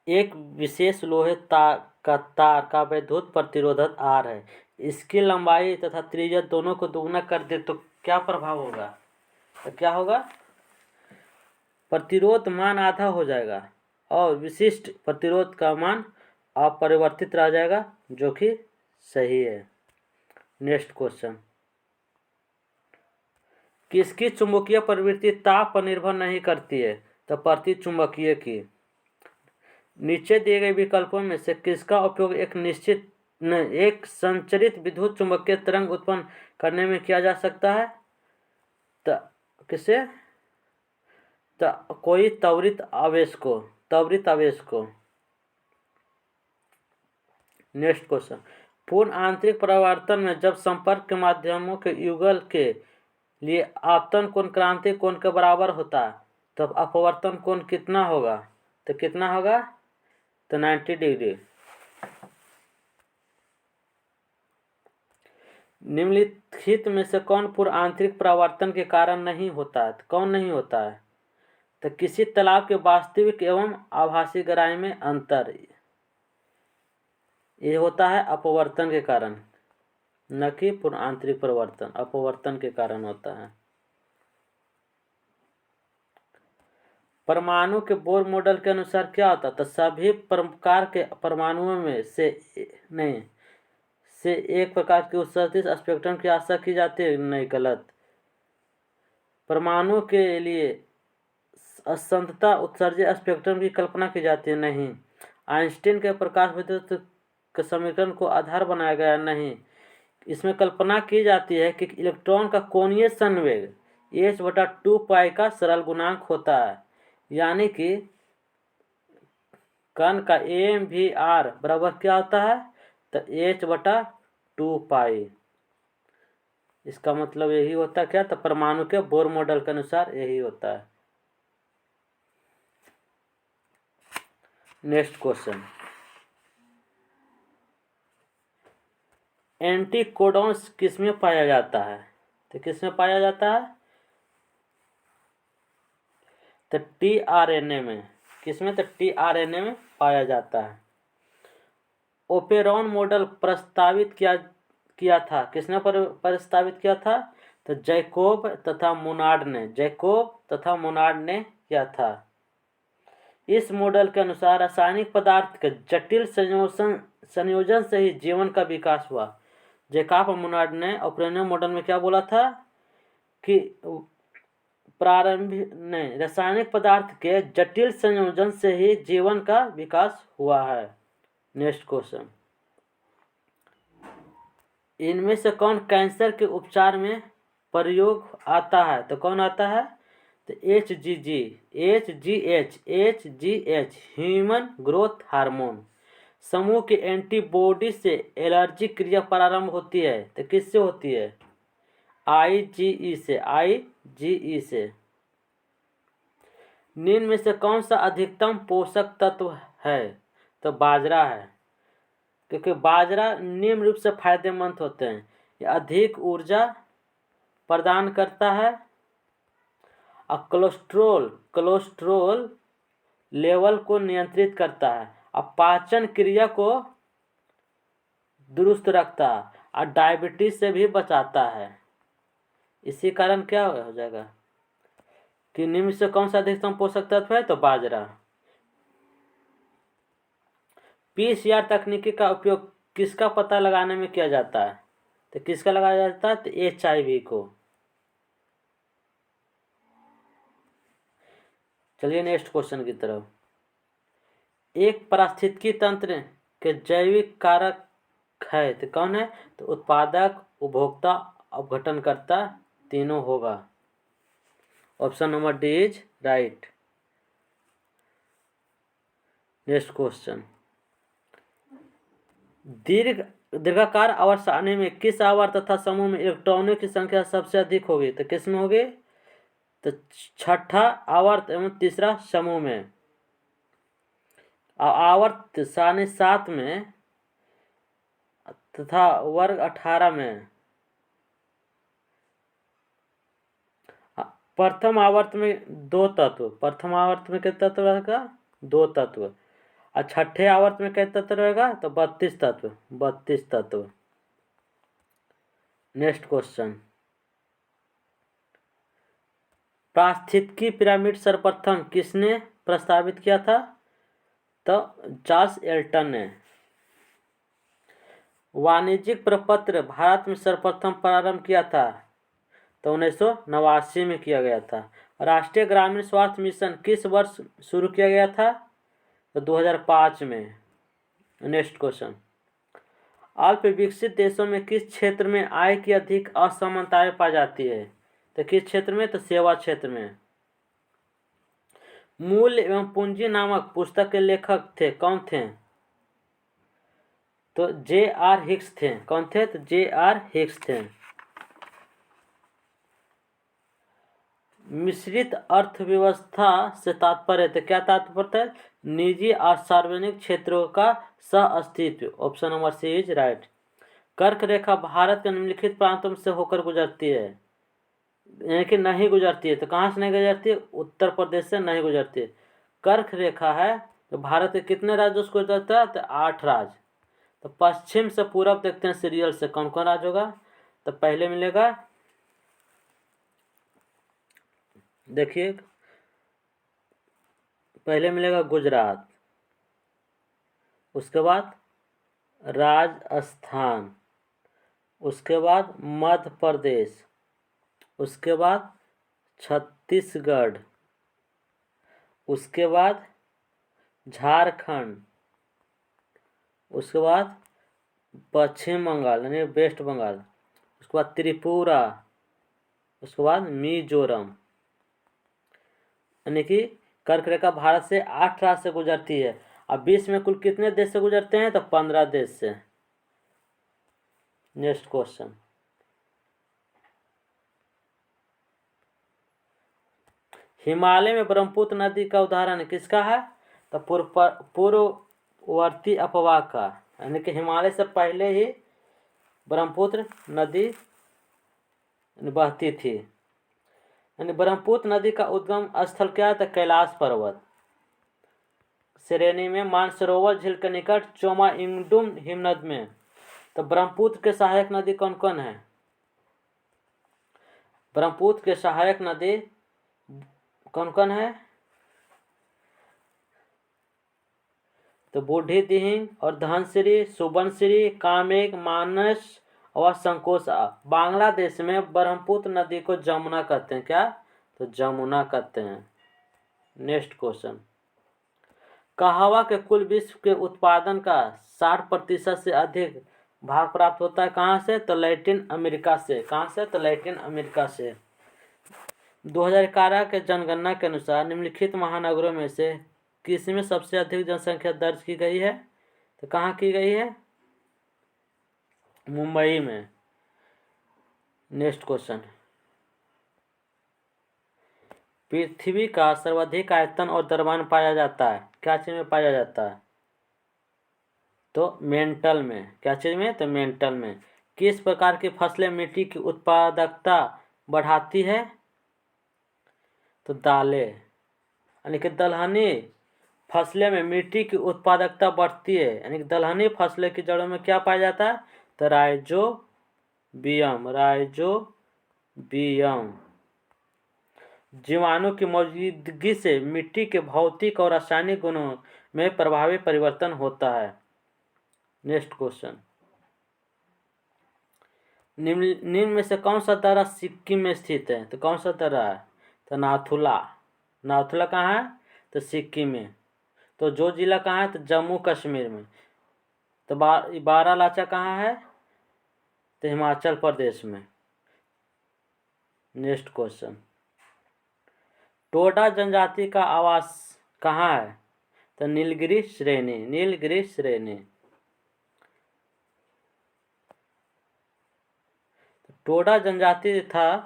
एक विशेष लोहे तार का वैद्युत प्रतिरोधक R है। इसकी लंबाई तथा त्रिज्या दोनों को दोगुना कर दे तो क्या प्रभाव होगा। तो क्या होगा प्रतिरोध मान आधा हो जाएगा और विशिष्ट प्रतिरोध का मान अपरिवर्तित रह जाएगा जो कि सही है। नेक्स्ट क्वेश्चन किसकी चुंबकीय प्रवृत्ति ताप पर निर्भर नहीं करती है। तो प्रतिचुंबकीय की। नीचे दिए गए विकल्पों में से किसका उपयोग एक संचरित विद्युत चुंबकीय तरंग उत्पन्न करने में किया जा सकता है। तो किसे तो कोई त्वरित आवेश को। नेक्स्ट क्वेश्चन पूर्ण आंतरिक परावर्तन में जब संपर्क के माध्यमों के युगल के लिए आपतन कोण क्रांतिक कोण के बराबर होता है तब अपवर्तन कोण कितना होगा। तो कितना होगा तो 90 डिग्री। निम्नलिखित में से कौन पूर्ण आंतरिक परावर्तन के कारण नहीं होता है। तो कौन नहीं होता है तो किसी तालाब के वास्तविक एवं आभासी गहराई में अंतर ये होता है अपवर्तन के कारण न कि पूर्ण आंतरिक परिवर्तन अपवर्तन के कारण होता है। परमाणु के बोर मॉडल के अनुसार क्या होता है तो सभी प्रकार के परमाणुओं में से एक प्रकार की उत्सर्जित स्पेक्ट्रम की आशा की जाती है। नहीं गलत। परमाणु के लिए असंतता उत्सर्जक स्पेक्ट्रम की कल्पना की जाती है नहीं। आइंस्टीन के प्रकाश विद्युत के समीकरण को आधार बनाया गया नहीं। इसमें कल्पना की जाती है कि इलेक्ट्रॉन का कोणीय संवेग h/2 का सरल गुणांक होता है, यानी कि कण का AMV बराबर क्या होता है, तो h/2। इसका मतलब यही होता है क्या, तो परमाणु के बोर मॉडल के अनुसार यही होता है। नेक्स्ट क्वेश्चन, एंटीकोडॉन्स किसमें पाया जाता है, तो किसमें पाया जाता है, तो tRNA में। किसमें, तो tRNA में पाया जाता है। ओपेरॉन मॉडल प्रस्तावित किया था, किसने प्रस्तावित किया था, तो जैकोब तथा मोनार्ड ने किया था। इस मॉडल के अनुसार रासायनिक पदार्थ के जटिल संयोजन से ही जीवन का विकास हुआ। जैकब मोनार्ड ने ओपेरॉन मॉडल में क्या बोला था कि रासायनिक पदार्थ के जटिल संयोजन से ही जीवन का विकास हुआ है। नेक्स्ट क्वेश्चन, इनमें से कौन कैंसर के उपचार में प्रयोग आता है, तो कौन आता है, तो HGH ह्यूमन ग्रोथ हार्मोन समूह की एंटीबॉडी से एलर्जी क्रिया प्रारंभ होती है, तो किससे होती है, IgE से। निम्न में से कौन सा अधिकतम पोषक तत्व है, तो बाजरा है, क्योंकि बाजरा निम्न रूप से फायदेमंद होते हैं। ये अधिक ऊर्जा प्रदान करता है और कोलेस्ट्रॉल लेवल को नियंत्रित करता है और पाचन क्रिया को दुरुस्त रखता है और डायबिटीज से भी बचाता है। इसी कारण क्या हो जाएगा कि निम्न से कौन सा अधिकतम पोषक तत्व है, तो बाजरा। PCR तकनीकी का उपयोग किसका पता लगाने में किया जाता है, तो किसका लगाया जाता है, तो HIV को। चलिए नेक्स्ट क्वेश्चन की तरफ। एक पारिस्थितिकी तंत्र के जैविक कारक है, तो कौन है, तो उत्पादक, उपभोक्ता, अपघटनकर्ता, तीनों होगा। Option number D is right. Next question, दीर्घाकार आवर्त सारणी में किस आवर्त तथा समूह में इलेक्ट्रॉनों की संख्या सबसे अधिक होगी, तो किस में होगी, तो छठा आवर्त एवं तीसरा समूह में। आवर्त सारणी 7 में तथा वर्ग 18 में। प्रथम आवर्त में 2 तत्व, प्रथम आवर्त में कितने तत्व रहेगा, 2 तत्व, और छठे आवर्त में कितने तत्व रहेगा, तो 32 तत्व। नेक्स्ट क्वेश्चन, पारिस्थितिकी पिरामिड सर्वप्रथम किसने प्रस्तावित किया था, तो चार्ल्स एल्टन ने। वाणिज्यिक प्रपत्र भारत में सर्वप्रथम प्रारंभ किया था, तो 1989 में किया गया था। राष्ट्रीय ग्रामीण स्वास्थ्य मिशन किस वर्ष शुरू किया गया था, तो 2005 में। नेक्स्ट क्वेश्चन, अल्प विकसित देशों में किस क्षेत्र में आय की अधिक असमानताएं पाई जाती है, तो किस क्षेत्र में, तो सेवा क्षेत्र में। मूल्य एवं पूंजी नामक पुस्तक के लेखक थे, कौन थे, तो J.R. हिक्स थे। कौन थे, तो J.R. हिक्स थे। मिश्रित अर्थव्यवस्था से तात्पर्य, तो क्या तात्पर्य है, निजी और सार्वजनिक क्षेत्रों का सह अस्तित्व। Option number C is right. कर्क रेखा भारत के निम्नलिखित प्रांतों से होकर गुजरती है, यानी कि नहीं गुजरती है, तो कहाँ से नहीं गुजरती है, उत्तर प्रदेश से नहीं गुजरती है। कर्क रेखा है तो भारत के कितने राज्यों से गुजरता है, तो 8 राज्य। तो पश्चिम से पूरब देखते हैं सीरियल से कौन कौन राज्य होगा, तो पहले मिलेगा, देखिए पहले मिलेगा गुजरात, उसके बाद राजस्थान, उसके बाद मध्य प्रदेश, उसके बाद छत्तीसगढ़, उसके बाद झारखंड, उसके बाद पश्चिम बंगाल यानी वेस्ट बंगाल, उसके बाद त्रिपुरा, उसके बाद मिजोरम। यानी कि कर्क रेखा भारत से 8 राज्य से गुजरती है। अब विश्व में कुल कितने देश से गुजरते हैं? तो 15 देश से। नेक्स्ट क्वेश्चन, हिमालय में ब्रह्मपुत्र नदी का उदाहरण किसका है? तो पूर्ववर्ती अपवाह का, यानी कि हिमालय से पहले ही ब्रह्मपुत्र नदी बहती थी। यानी ब्रह्मपुत्र नदी का उद्गम स्थल क्या है? तो कैलाश पर्वत श्रेणी में मानसरोवर झील के निकट चोमा इंगडुम हिमनद में। तो ब्रह्मपुत्र के सहायक नदी कौन कौन है? ब्रह्मपुत्र के सहायक नदी कौन कौन है? तो बूढ़ी दिहिंग और धनसिरी, सुबनसिरी, कामेग, मानस और संकोसा। बांग्लादेश में ब्रह्मपुत्र नदी को जमुना कहते हैं। क्या? तो जमुना कहते हैं। नेक्स्ट क्वेश्चन, कहवा के कुल विश्व के उत्पादन का 60% से अधिक भाग प्राप्त होता है कहाँ से? तो लैटिन अमेरिका से। कहाँ से? तो लैटिन अमेरिका से। 2011 के जनगणना के अनुसार निम्नलिखित महानगरों में से किसमें सबसे अधिक जनसंख्या दर्ज की गई है? तो कहाँ की गई है? मुंबई में। नेक्स्ट क्वेश्चन, पृथ्वी का सर्वाधिक आयतन और द्रव्यमान पाया जाता है क्या चीज में पाया जाता है? तो मेंटल में। क्या चीज में? तो मेंटल में। किस प्रकार की फसलें मिट्टी की उत्पादकता बढ़ाती है? तो दालें, यानी कि दलहनी फसलें में मिट्टी की उत्पादकता बढ़ती है। यानी कि दलहनी फसलें की जड़ों में क्या पाया जाता है? तो राइजोबियम। राइजोबियम जीवाणु की मौजूदगी से मिट्टी के भौतिक और रासायनिक गुणों में प्रभावी परिवर्तन होता है। नेक्स्ट क्वेश्चन, निम्न में से कौन सा दर्रा सिक्किम में स्थित है? तो कौन सा दर्रा है? तो नाथुला। नाथुला कहाँ है? तो सिक्किम में। तो जो जिला कहाँ है? तो जम्मू कश्मीर में। तो बारालाचा कहाँ है? तो हिमाचल प्रदेश में। नेक्स्ट क्वेश्चन, टोडा जनजाति का आवास कहाँ है? तो नीलगिरी श्रेणी। नीलगिरी श्रेणी। टोडा जनजाति था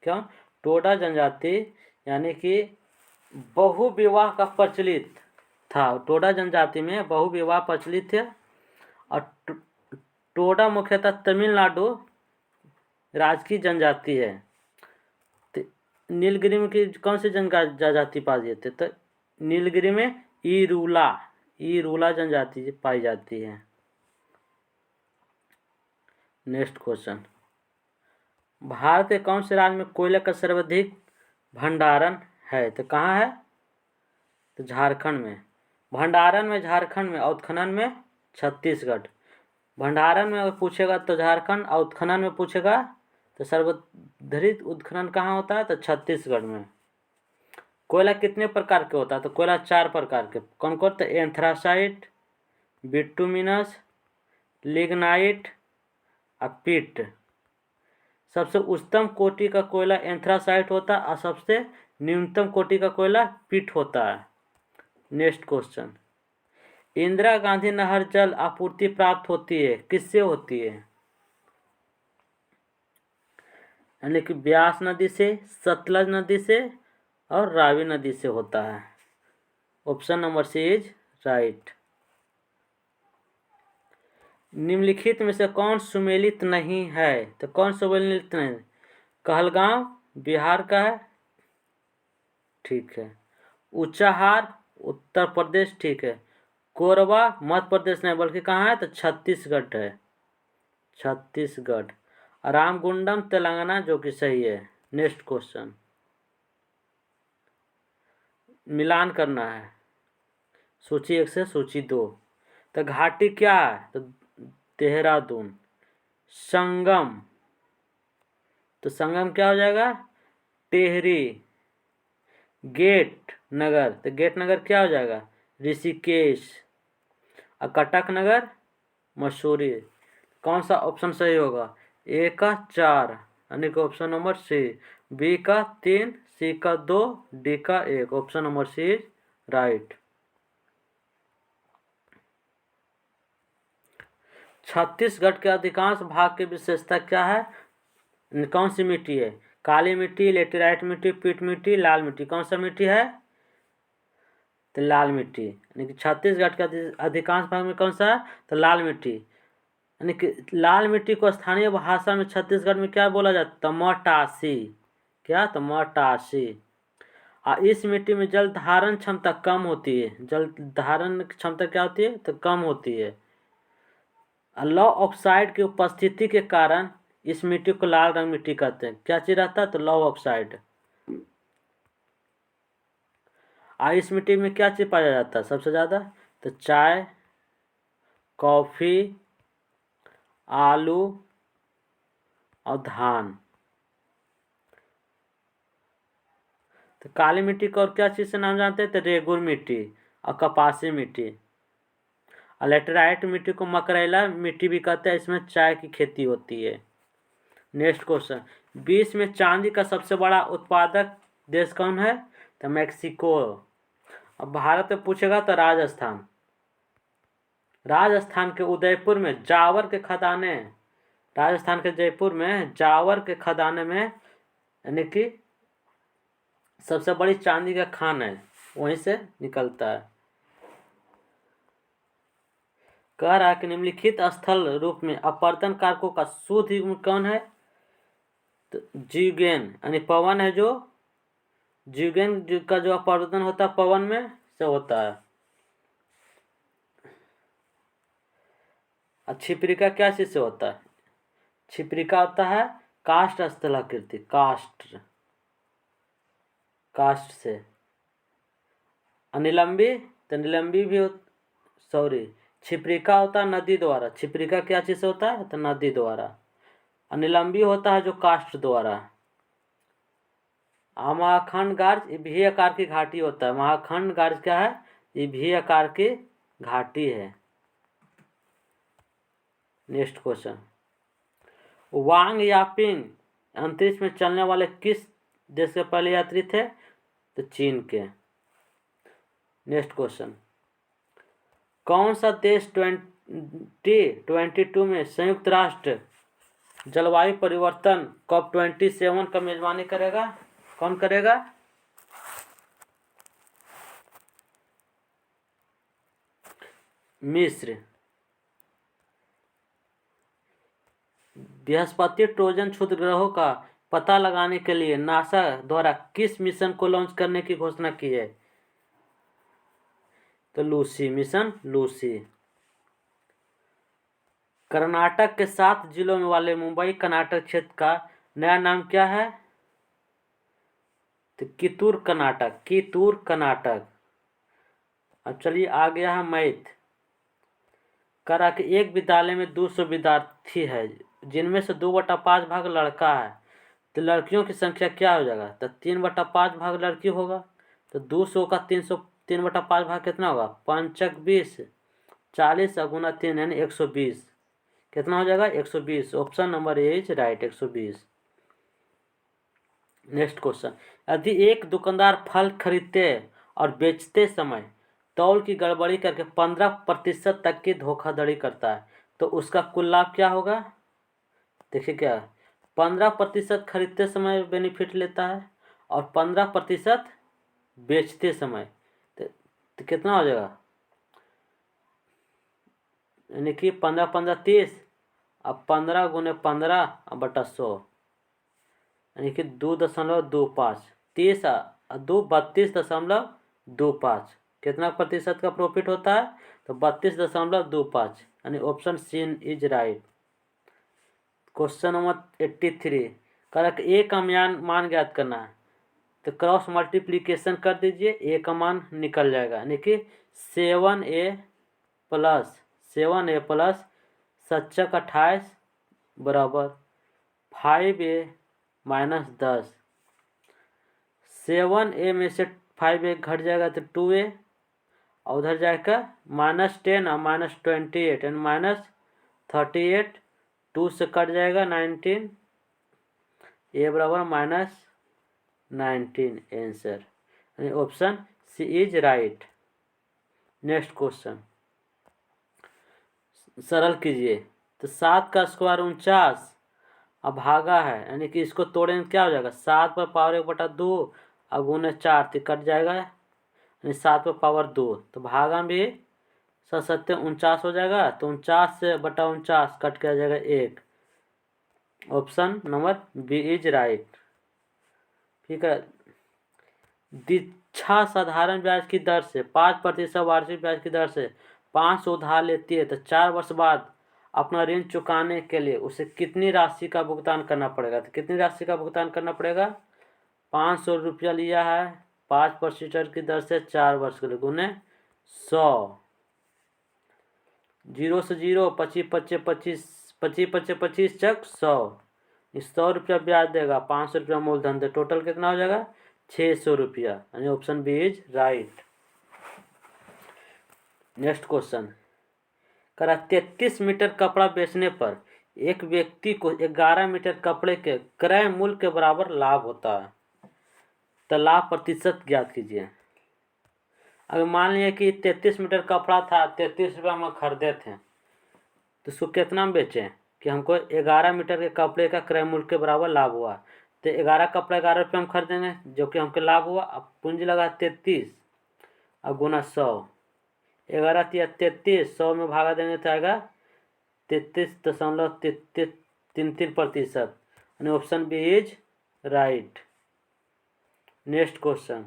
क्यों? टोडा जनजाति यानी कि बहुविवाह का प्रचलित था। टोडा जनजाति में बहुविवाह प्रचलित है। और टोडा मुख्यतः तमिलनाडु राज्य की जनजाति है। नीलगिरी में की कौन सी जनजाति पाई जाती है? तो नीलगिरी में ईरूला जनजाति पाई जाती है। नेक्स्ट क्वेश्चन, भारत के कौन से राज्य में कोयले का सर्वाधिक भंडारण है? तो कहाँ है? तो झारखंड में। भंडारण में झारखंड में, उत्खनन में छत्तीसगढ़। भंडारण में अगर पूछेगा तो झारखंड, और उत्खनन में पूछेगा तो सर्वाधिक उत्खनन कहाँ होता है? तो छत्तीसगढ़ में। कोयला कितने प्रकार के होता है? तो कोयला 4 प्रकार के। कौन कौन? तो एंथ्रासाइट, बिटुमिनस, लिग्नाइट और पिट। सबसे उच्चतम कोटि का कोयला एंथ्रासाइट होता है और सबसे न्यूनतम कोटि का कोयला पिट होता है। नेक्स्ट क्वेश्चन, इंदिरा गांधी नहर जल आपूर्ति प्राप्त होती है किससे होती है? यानी कि ब्यास नदी से, सतलज नदी से और रावी नदी से होता है। Option number C is right. निम्नलिखित में से कौन सुमेलित नहीं है? तो कौन सुमेलित नहीं? कहलगांव बिहार का है, ठीक है। ऊंचाहार उत्तर प्रदेश, ठीक है। कोरबा मध्य प्रदेश नहीं बल्कि कहाँ है? तो छत्तीसगढ़ है, छत्तीसगढ़। रामगुंडम तेलंगाना, जो कि सही है। नेक्स्ट क्वेश्चन, मिलान करना है सूची 1 से सूची 2। तो घाटी क्या है? तो देहरादून। संगम, तो संगम क्या हो जाएगा? टेहरी, गेट नगर, तो गेट नगर क्या हो जाएगा? ऋषिकेश। और कटक नगर मसूरी। कौन सा ऑप्शन सही होगा? ए का 4 यानी कि ऑप्शन नंबर सी, बी का 3, सी का 2, डी का 1। Option number C is right. Chhattisgarh के अधिकांश भाग की विशेषता क्या है? कौन सी मिट्टी है? काली मिट्टी, लेटेराइट मिट्टी, पीट मिट्टी, लाल मिट्टी। कौन सा मिट्टी है? तो लाल मिट्टी। यानी कि छत्तीसगढ़ के अधिकांश भाग में कौन सा है? तो लाल मिट्टी। यानी कि लाल मिट्टी को स्थानीय भाषा में छत्तीसगढ़ में क्या बोला जाता है? मटासी। क्या? तो मटासी। और इस मिट्टी में जल धारण क्षमता कम होती है। जल धारण क्षमता क्या होती है? तो कम होती है। लौ ऑक्साइड की उपस्थिति के कारण इस मिट्टी को लाल रंग मिट्टी कहते हैं। क्या चीज रहता है? तो लौ ऑक्साइड। और इस मिट्टी में क्या चीज पाया जाता है सबसे ज्यादा? तो चाय, कॉफी, आलू और धान। तो काली मिट्टी को और क्या चीज से नाम जानते हैं? तो रेगुर मिट्टी और कपासी मिट्टी। और लेटेराइट मिट्टी को मकरैला मिट्टी भी कहते हैं। इसमें चाय की खेती होती है। नेक्स्ट क्वेश्चन, विश्व में चांदी का सबसे बड़ा उत्पादक देश कौन है? तो मैक्सिको। अब भारत में पूछेगा तो राजस्थान। राजस्थान के उदयपुर में जावर के खदाने, राजस्थान के जयपुर में जावर के खदाने में यानी कि सबसे बड़ी चांदी का खान है, वहीं से निकलता है। कह रहा है कि निम्नलिखित स्थल रूप में अपवर्तन कारकों का शुद्ध युग्म कौन है? तो जीवगेन यानी पवन है। जो जीवगेन का जो अपवर्तन होता है पवन में से होता है। छिपरिका क्या चीज से होता है? छिपरिका होता है काष्ठ स्थलाकृति, काष्ठ से। अनिलंबी, तो निलंबी भी सॉरी, छिपरिका होता है नदी द्वारा। छिपरिका क्या चीज से होता है? तो नदी द्वारा। अनिलंबी होता है जो काष्ठ द्वारा। महाखंड गार्ज भी आकार की घाटी होता है। महाखंड गार्ज क्या है? ये भी आकार की घाटी है। नेक्स्ट क्वेश्चन, वांग यापिंग अंतरिक्ष में चलने वाले किस देश के पहले यात्री थे? तो चीन के। नेक्स्ट क्वेश्चन, कौन सा देश 2022 में संयुक्त राष्ट्र जलवायु परिवर्तन COP27 का मेजबानी करेगा? कौन करेगा? मिस्र। बृहस्पति ट्रोजन क्षुद्र ग्रहों का पता लगाने के लिए नासा द्वारा किस मिशन को लॉन्च करने की घोषणा की है? तो लूसी, मिशन लूसी। कर्नाटक के 7 जिलों में वाले मुंबई कर्नाटक क्षेत्र का नया नाम क्या है? तो कितूर कर्नाटक, कितूर कर्नाटक। अब चलिए आ गया है मैथ। करा कि एक विद्यालय में 200 विद्यार्थी है जिनमें से 2/5 भाग लड़का है, तो लड़कियों की संख्या क्या हो जाएगा? तो 3/5 भाग लड़की होगा। तो 200 का 3/5 भाग कितना होगा? 5 20, 40 गुना 3 यानी 120। कितना हो जाएगा? 120। Option number A is right, 120। Next question, यदि एक दुकानदार फल खरीदते और बेचते समय तौल की गड़बड़ी करके 15% तक की धोखाधड़ी करता है तो उसका कुल लाभ क्या होगा? देखिए क्या, 15% खरीदते समय बेनिफिट लेता है और 15% बेचते समय, तो कितना हो जाएगा? यानी कि 15 15 30, अब 15 गुने 15 बटा 100 यानी कि 2.25। 30 और 2 32.25। कितना प्रतिशत का प्रॉफिट होता है? तो 32.25 यानी option C is right. Question number 83, करक ए का मान ज्ञात करना है, तो क्रॉस मल्टीप्लीकेशन कर दीजिए, ए का मान निकल जाएगा। यानी कि 7a प्लस 7×28 बराबर 5a - 10। 7a में से 5a घट जाएगा तो 2a, और उधर जाएगा -10 और -28 एंड -38, 2 से कट जाएगा 19, ए बराबर -19 आंसर, यानी option C is right. Next question सरल कीजिए। तो 7 का स्क्वायर 49 अब भागा है, यानी कि इसको तोड़ेंगे क्या हो जाएगा, 7 पर पावर 1/2 अब गुने 4 तो कट जाएगा, यानी 7 पर पावर 2, तो भागा भी 7 49 हो जाएगा, तो 49 से बटा 49 कट के आ जाएगा 1, option number B is right. ठीक है। दीक्षा साधारण ब्याज की दर से 5% वार्षिक ब्याज की दर से 500 उधार लेती है, तो 4 वर्ष बाद अपना ऋण चुकाने के लिए उसे कितनी राशि का भुगतान करना पड़ेगा। तो कितनी राशि का भुगतान करना पड़ेगा, 500 रुपया लिया है, 5% की दर से 4 वर्ष के लिए गुने 100, 0 से 0, 25 25 25 25 25 25 चक 100, 100 रुपया ब्याज देगा, 500 रुपया मूलधन दे, टोटल कितना हो जाएगा 600 रुपया, यानी option B is right. Next question करा 33 मीटर कपड़ा बेचने पर एक व्यक्ति को 11 मीटर कपड़े के क्रय मूल्य के बराबर लाभ होता है, तो लाभ प्रतिशत ज्ञात कीजिए। अगर मान लिया कि 33 मीटर कपड़ा था, 33 रुपया हम खरीदे थे, तो उसको कितना में बेचें कि हमको 11 मीटर के कपड़े का क्रय मूल्य के बराबर लाभ हुआ, तो 11 कपड़ा 11 रुपये हम खरीदेंगे जो कि हमको लाभ हुआ। अब पूंजी लगा 33 अब गुना 100, 11 या 33, 100 में भागा देंगे तो आएगा 33.33%, यानी option B is right. Next question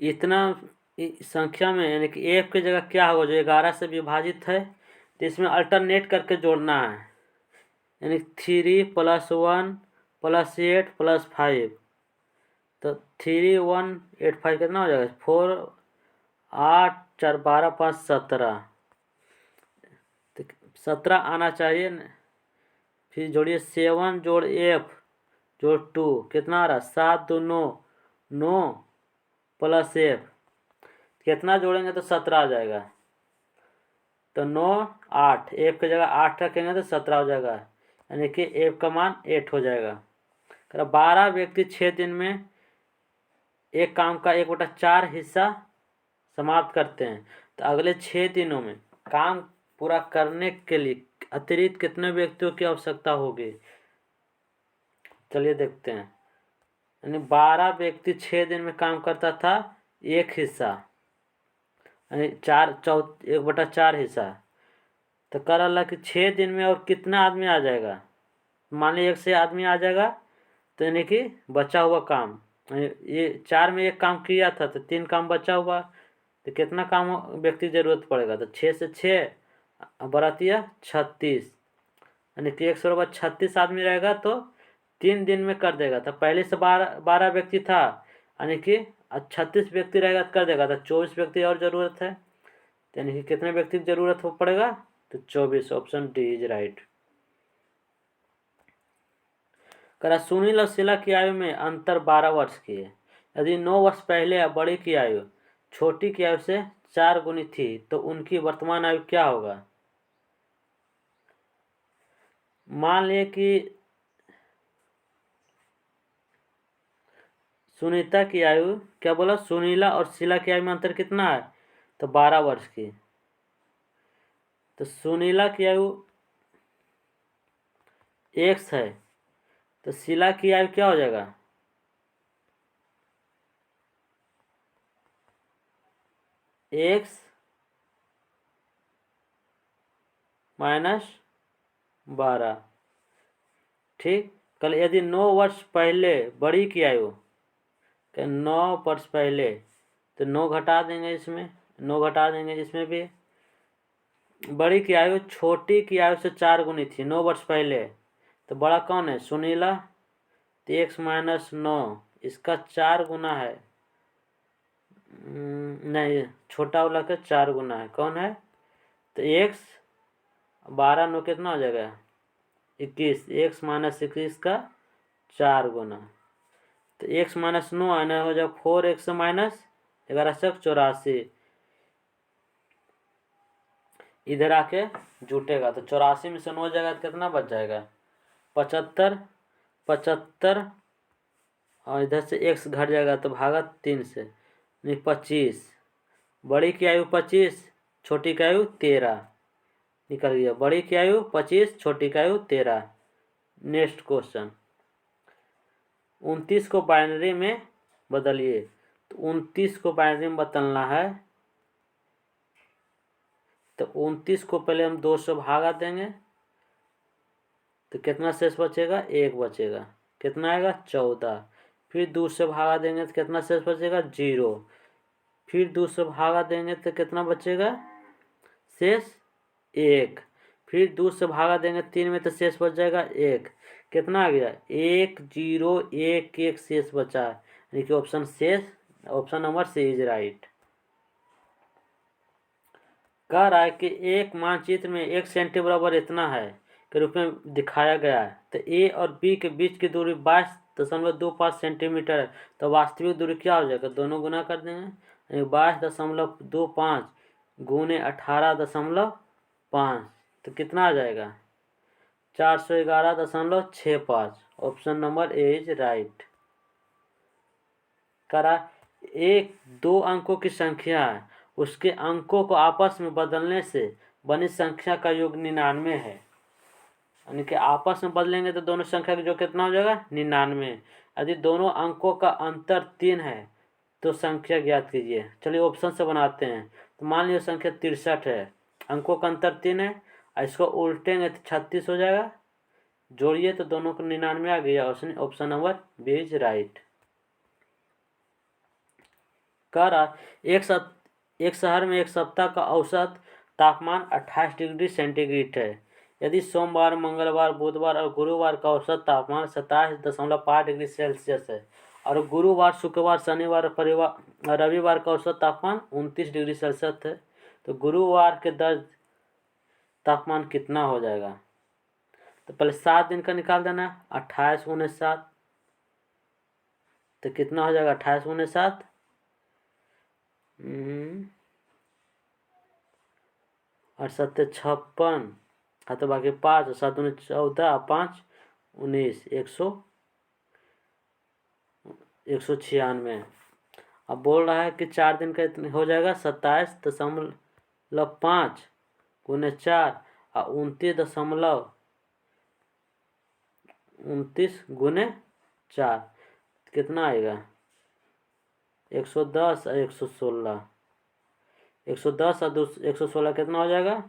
इतना संख्या में, यानी कि एफ की जगह क्या होगा, जो 11 से विभाजित है, तो इसमें अल्टरनेट करके जोड़ना है, यानी 3 + 1 + 8 + 5, तो 3 1 8 5 कितना हो जाएगा 4 8 4 12 5 17, तो 17 आना चाहिए। फिर जोड़िए 7 जोड़ एफ जोड़ 2 कितना आ रहा 7 2 9 9 + एफ, कितना जोड़ेंगे तो 17 आ जाएगा, तो 9 8, एफ की जगह 8 रखेंगे तो 17 हो जाएगा, यानी कि एफ का मान 8 हो जाएगा। 12 व्यक्ति 6 दिन में एक काम का 1/4 हिस्सा समाप्त करते हैं, तो अगले 6 दिनों में काम पूरा करने के लिए अतिरिक्त कितने व्यक्तियों की आवश्यकता होगी। चलिए देखते हैं, यानी 12 व्यक्ति 6 दिन में काम करता था, एक हिस्सा यानी 1/4 हिस्सा, तो कर अल्लाह कि 6 दिन में और कितना आदमी आ जाएगा, मान लीजिए 1 से आदमी आ जाएगा, तो यानी कि बचा हुआ काम, ये 4 में एक काम किया था तो 3 काम बचा हुआ, तो कितना काम व्यक्ति जरूरत पड़ेगा, तो 6 से 6 बरातिया 36, यानी कि 136 आदमी रहेगा तो 3 दिन में कर देगा। तो पहले से 12 व्यक्ति था, यानी कि 36 व्यक्ति रहेगा तो कर देगा, तो 24 व्यक्ति और ज़रूरत है, यानी कि कितने व्यक्ति की जरूरत हो पड़ेगा, तो 24, ऑप्शन डी इज राइट। करा सुनील और शीला की आयु में अंतर 12 वर्ष की है, यदि 9 वर्ष पहले या बड़ी की आयु छोटी की आयु से 4 गुनी थी, तो उनकी वर्तमान आयु क्या होगा। मान लिए कि सुनीता की आयु क्या बोला, सुनीला और शीला की आयु में अंतर कितना है, तो 12 वर्ष की, तो सुनीला की आयु x है, तो शीला की आयु क्या हो जाएगा, x - 12। ठीक, कल यदि 9 वर्ष पहले बड़ी की आयु, 9 वर्ष पहले, तो 9 घटा देंगे इसमें, 9 घटा देंगे इसमें भी, बड़ी की आयु छोटी की आयु से 4 गुनी थी 9 वर्ष पहले, तो बड़ा कौन है सुनीला, तो x - 9 इसका 4 गुना है, नहीं छोटा वाला का 4 गुना है, कौन है, तो x 12 9 कितना हो जाएगा 21, x - 21 का 4 गुना, तो x माइनस 9 आना हो जाए 4x माइनस 1184। इधर आके जुटेगा तो 84 में से 9 जाएगा तो कितना बच जाएगा 75। 75 और इधर से x घट जाएगा तो भागा 3 से यानी 25। बड़ी की आयु 25, छोटी की आयु 13 निकल गया। बड़ी की आयु 25, छोटी की आयु 13। नेक्स्ट क्वेश्चन 29 को बाइनरी में बदलिए। तो 29 को बाइनरी में बदलना है तो 29 को पहले हम 2 से भागा देंगे तो कितना शेष बचेगा 1 बचेगा। कितना आएगा 14। फिर 2 से भागा देंगे तो कितना शेष बचेगा 0। फिर 2 से भागा देंगे तो कितना बचेगा शेष 1। फिर 2 से भागा देंगे 3 में तो शेष बच जाएगा 1। कितना आ गया 1 0 1 1 शेष बचा है यानी कि option number C is right. कह रहा है कि एक मानचित्र में 1 सेंटी बराबर इतना है के रूप में दिखाया गया है। तो ए और बी के बीच की दूरी 22.25 सेंटीमीटर है। तो वास्तविक दूरी क्या हो जाएगा दोनों गुना कर देंगे 22.25 गुने 18.5 तो कितना आ जाएगा 411.65। Option number A is right. करा एक 2 अंकों की संख्या है उसके अंकों को आपस में बदलने से बनी संख्या का योग 99 है। यानी कि आपस में बदलेंगे तो दोनों संख्या का योग कितना हो जाएगा 99। यदि दोनों अंकों का अंतर 3 है तो संख्या ज्ञात कीजिए। चलिए ऑप्शन से बनाते हैं। तो मान लीजिए संख्या 63 है, अंकों का अंतर 3 है, इसको उल्टेंगे तो 36 हो जाएगा। जोड़िए तो दोनों को 99 आ गया। Option number B is right. कह रहा एक शहर में एक सप्ताह का औसत तापमान 28 डिग्री सेंटीग्रेड है। यदि सोमवार, मंगलवार, बुधवार और गुरुवार का औसत तापमान 27.5 डिग्री सेल्सियस है और गुरुवार, शुक्रवार, शनिवार और रविवार का औसत तापमान 29 डिग्री सेल्सियस है तो गुरुवार के दर्ज तापमान कितना हो जाएगा। तो पहले 7 दिन का निकाल देना 28 गुने 7 तो कितना हो जाएगा 28 गुने 7 और 7 56 तो बाकी 5 और 7 14 5 19 196। अब बोल रहा है कि 4 दिन का इतने हो जाएगा 27.5 गुने 4 और 29 गुने 4 कितना आएगा 110 और 116। 110 और 116 कितना हो जाएगा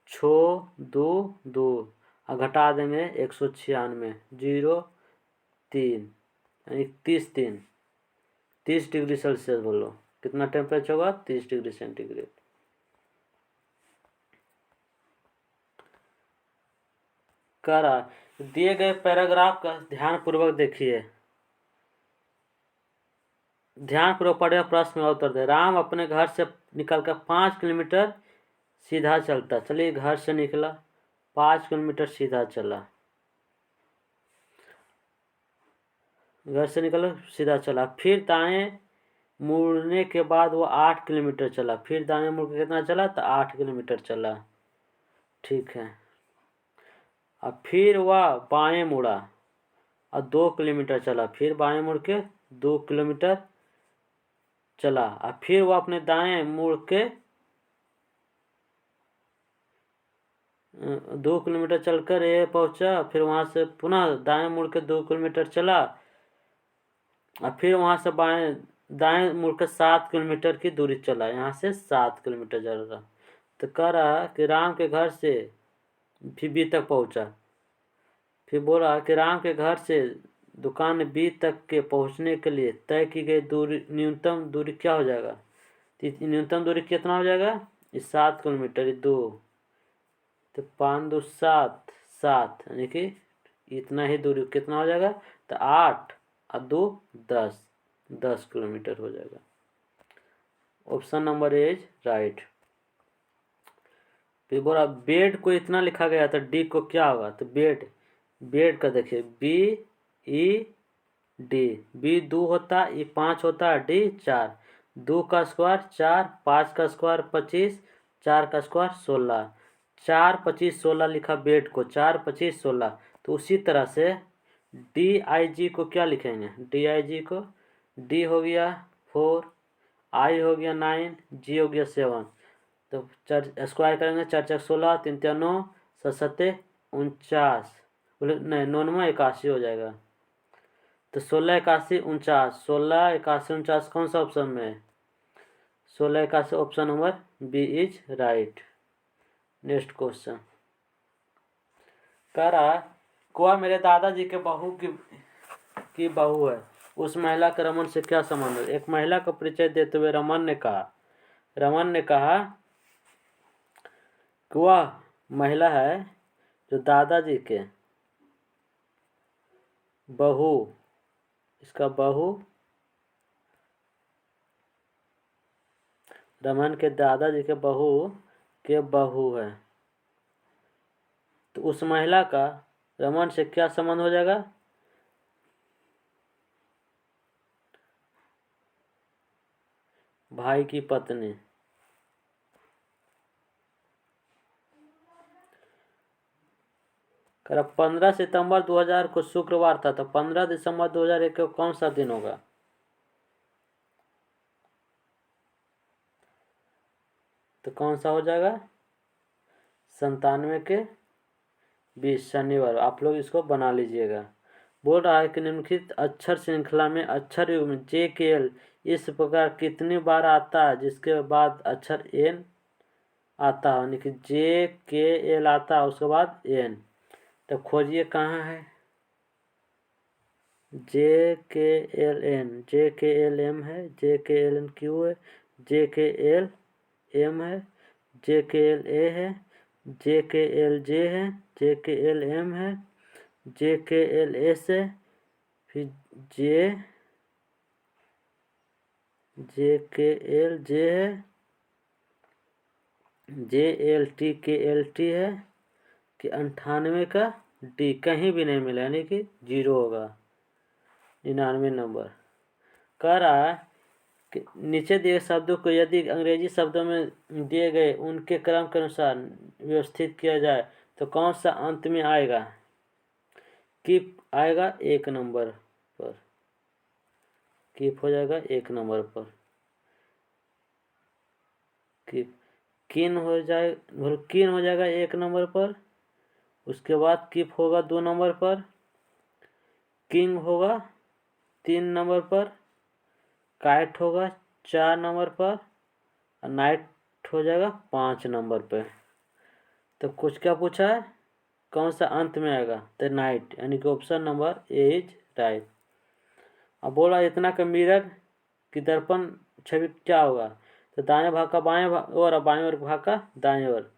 6 2 2 और घटा देंगे 196 0 3 यानी 30 डिग्री सेल्सियस। बोलो कितना टेम्परेचर होगा 30 डिग्री सेंटीग्रेड। कह रहा दिए गए पैराग्राफ का ध्यानपूर्वक देखिए। ध्यानपूर्वक पढ़े प्रश्न में उत्तर दे। राम अपने घर से निकलकर 5 किलोमीटर सीधा चलता। चलिए घर से निकला 5 किलोमीटर सीधा चला, घर से निकला सीधा चला। फिर दाएं मुड़ने के बाद वो 8 किलोमीटर चला। फिर दाएं मुड़ के कितना चला तो 8 किलोमीटर चला। ठीक है। अब फिर वह बाएं मुड़ा और 2 किलोमीटर चला। फिर बाएं मुड़ के 2 किलोमीटर चला और फिर वह अपने दाएं मुड़ के 2 किलोमीटर चलकर ये पहुंचा। फिर वहां से पुनः दाएं मुड़ के 2 किलोमीटर चला और फिर वहां से दाएं मुड़कर 7 किलोमीटर की दूरी चला। यहाँ से 7 किलोमीटर चल रहा। तो कह रहा कि राम के घर से फिर बी तक पहुंचा। फिर बोला कि राम के घर से दुकान बी तक के पहुंचने के लिए तय की गई दूरी न्यूनतम दूरी क्या हो जाएगा। न्यूनतम दूरी कितना हो जाएगा 7 किलोमीटर 2 तो 5 2 7 7 यानी कि इतना ही दूरी कितना हो जाएगा तो 8 और 2 10 किलोमीटर हो जाएगा। Option number A is right. फिर बोला बेड को इतना लिखा गया था डी को क्या होगा। तो बेड का देखिए BED डी। बी 2 होता, ई 5 होता, डी 4। 2 का स्क्वायर 4, 5 का स्क्वायर 25, 4 का स्क्वायर 16। 4 25 16 लिखा बेड को, 4 25 16। तो उसी तरह से डी आई जी को क्या लिखेंगे, डी आई जी को, डी हो गया 4, आई हो गया 9, जी हो गया 7। तो स्क्वायर करेंगे, 4 4 16, 3 3 9, 7 7 49, बोले नहीं 9 9 81 हो जाएगा। तो 16 81 49, 16 81 49 कौन सा ऑप्शन में है, 16 81 option number B is right. Next question कह रहा है, कुआ मेरे दादाजी के बहू की बहू है, उस महिला का रमन से क्या संबंध है। एक महिला का परिचय देते हुए रमन ने कहा कि वह महिला है जो दादाजी के बहू, इसका बहू, रमन के दादाजी के बहू है। तो उस महिला का रमन से क्या संबंध हो जाएगा, भाई की पत्नी। कर 15 सितंबर 2000 को शुक्रवार था, तो 15 दिसंबर 2001 को कौन सा दिन होगा। तो कौन सा हो जाएगा, 97 के 20 शनिवार। आप लोग इसको बना लीजिएगा। बोल रहा है कि निम्नलिखित अक्षर श्रृंखला में अक्षर युग में जे के एल इस प्रकार कितनी बार आता है जिसके बाद अक्षर एन आता है, यानी कि जे के एल आता है उसके बाद एन। तो खोजिए कहाँ है, जे के एल एन, जे के एल एम है, जे के एल एन क्यू है, जे के एल एम है, जे के एल ए है, जे के एल जे है, जे के एल एम है, जे के एल एस है, फिर जे के एल जे है, जे एल टी के एल टी है, कि 98 का डी कहीं भी नहीं मिला, यानी कि 0 होगा। 99 नंबर कह रहा है कि नीचे दिए शब्दों को यदि अंग्रेजी शब्दों में दिए गए उनके क्रम के अनुसार व्यवस्थित किया जाए तो कौन सा अंत में आएगा, कीप आएगा 1 नंबर पर, कीप हो जाएगा 1 नंबर पर, कीप किन हो जाएगा 1 नंबर पर। उसके बाद कीप होगा 2 नंबर पर, किंग होगा 3 नंबर पर, काइट होगा 4 नंबर पर, और नाइट हो जाएगा 5 नंबर पे। तो कुछ क्या पूछा है, कौन सा अंत में आएगा, तो नाइट, यानी कि option number A is right. अब बोला इतना का मिरर की दर्पण छवि क्या होगा, तो दाएं भाग का बाएं भाग और बाएं ओर भाग का दाएं ओर।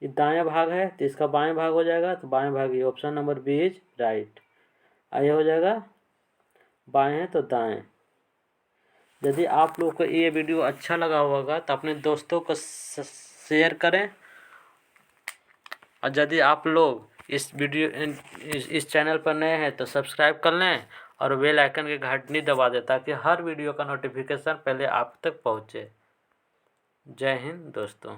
ये दाएं भाग है तो इसका बाएं भाग हो जाएगा, तो बाएं भाग ये option number B is right. ये हो जाएगा बाएं है तो दाएं। यदि आप लोग को ये वीडियो अच्छा लगा होगा तो अपने दोस्तों को शेयर करें, और यदि आप लोग इस चैनल पर नए हैं तो सब्सक्राइब कर लें और बेल आइकन की घंटी दबा दें ताकि हर वीडियो का नोटिफिकेशन पहले आप तक पहुंचे। जय हिंद दोस्तों।